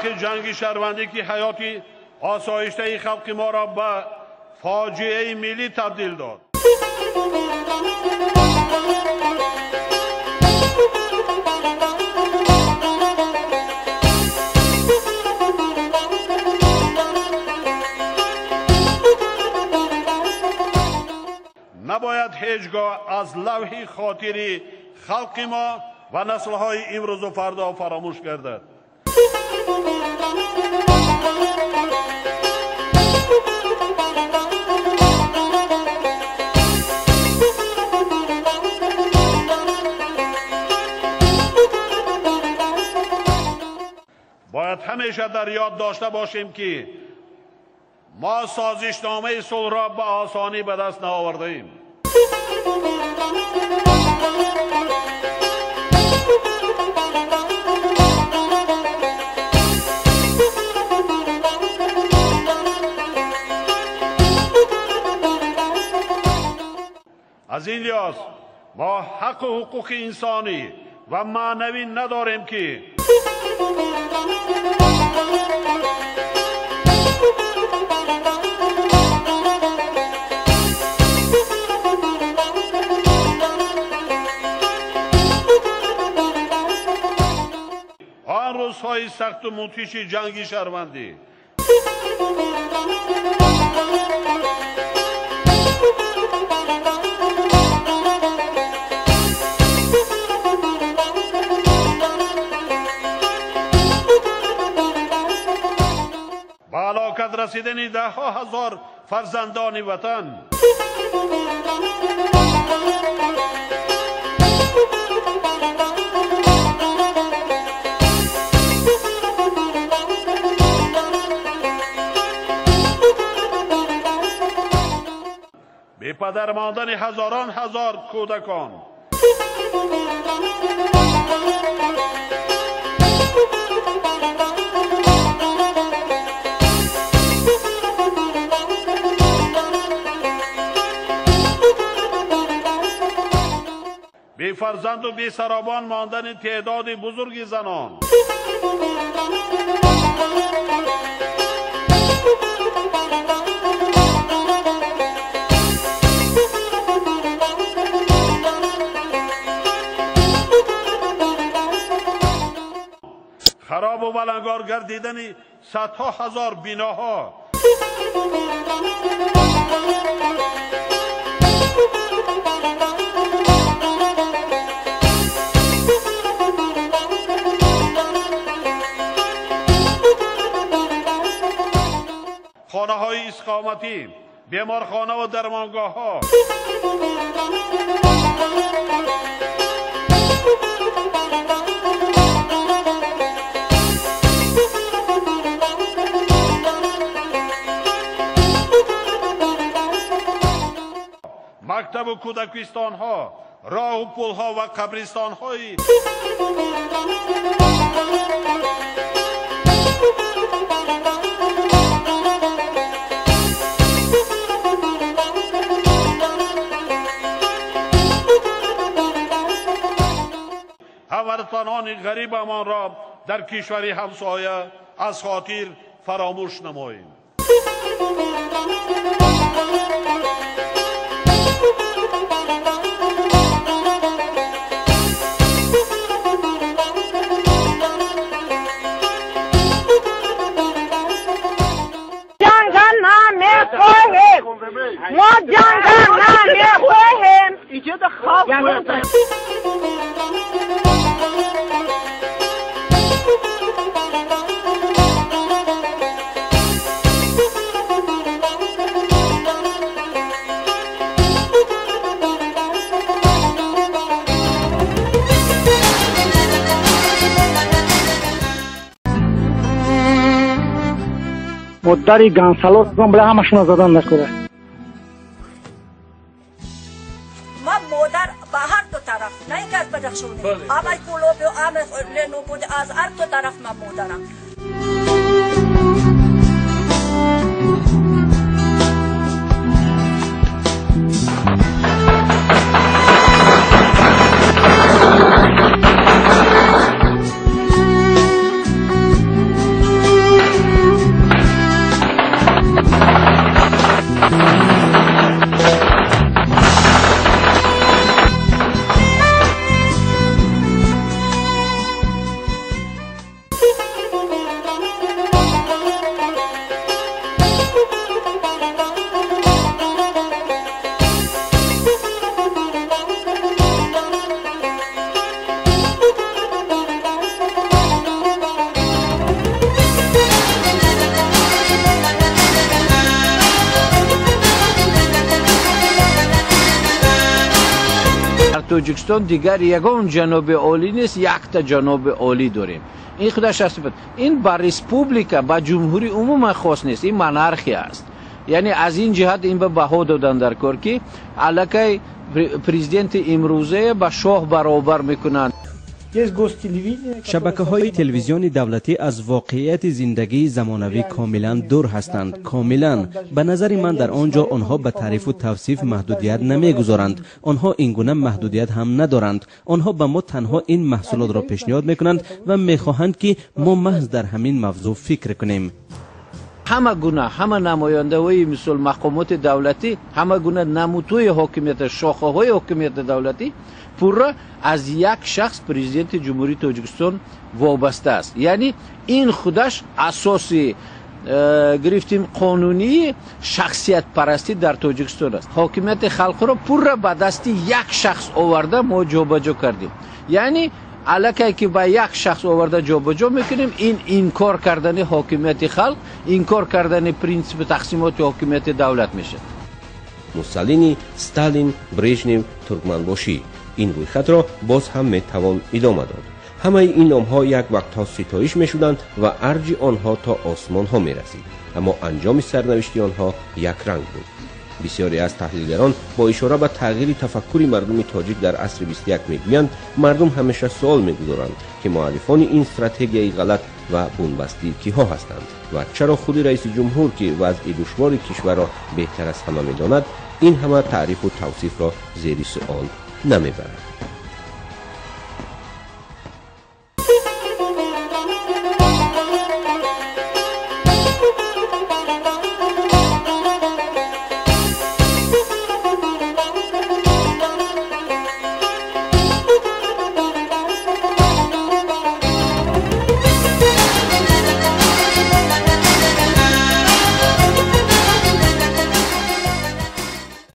برخی جنگی شهروندی که حیاتی آسایشته خلق ما را به فاجعه ملی تبدیل داد. نباید هیچگاه از لوح خاطری خلق ما و نسل‌های امروز و فردا فراموش گردد. باید همیشه در یاد داشته باشیم که ما سازشنامه صلح را به آسانی به دست نآورده ایم. از این لحاظ ما حق و حقوق انسانی و معنوی نداریم که آن روزهای سخت و مدهش جنگی شهروندی به هلاکت رسیدن ده‌ها هزار فرزندان وطن به پدر ماندن هزاران هزار کودکان بی فرزند و بی سرابان ماندن تعداد بزرگ زنان خراب و بلنگار گردیدن صدها هزار بناها خانه های اقامتی، بیمارخانه و درمانگاه ها مکتب و کودکستان ها، راه و پل ها و قبرستان های هموطنان غریبمان را در کشوری همسایه از خاطر فراموش نماییم. ما جنگ نمیخواهیم. اینجا در خواب مداری گانسالوس کن بله همشون زدن نکنه. ما مادر به هر دو طرف نه اینکه از بدخشونه آمای کلوب و آمای لنو بوده از هر دو طرف من مادرم. توجیکستان دیگر یگان جناب عالی نیست، یک تا جناب عالی داریم. این خودش است. این با ریسپوبلیکا با جمهوری عموما خاص نیست، این منارخی است. یعنی از این جهت این به بها دادن در کار که علاقه پرزیدنت امروزه با شاه برابر میکنند. شبکه‌های تلویزیونی دولتی از واقعیت زندگی زمانوی کاملا دور هستند. کاملا به نظر من در آنجا آنها به تعریف و توصیف محدودیت نمیگذارند. آنها این گونه محدودیت هم ندارند. آنها به ما تنها این محصولات را پیشنهاد میکنند و میخواهند که ما محض در همین موضوع فکر کنیم. همه گونه همه نماینده های مثل مقامات دولتی، همه گونه نمودهای حاکمیت، شاخه های حاکمیت دولتی پورا از یک شخص پرزیدنت جمهوری تاجیکستان وابسته است. یعنی این خودش اساسی گرفتیم قانونی شخصیت پرستی در تاجیکستان است. حاکمیت خلق را پورا به دست یک شخص آورده ما جابجا کردیم. یعنی علاقه که با یک شخص آورده جابجا میکنیم، این انکار کردن حاکمیت خلق، انکار کردن پرینسیپ تقسیمات حاکمیت دولت میشه. موسولینی، استالین، برژنف، ترکمنباشی، این رویخط را باز هم میتوان ادامه داد. همه این نام‌ها یک وقت‌ها ستایش می‌شدند و ارج آنها تا آسمان ها می‌رسید، اما انجام سرنوشت آنها یک رنگ بود. بسیاری از تحلیلگران با اشاره به تغییر تفکر مردم تاجیک در عصر 21 میگویند مردم همیشه سوال می‌گذارند که مؤلفان این استراتژی غلط و بنبستی کیها هستند و چرا خود رئیس جمهور که وضع دشوار کشور را بهتر از همه می‌داند این همه تعریف و توصیف را زیر سوال نمیبرد.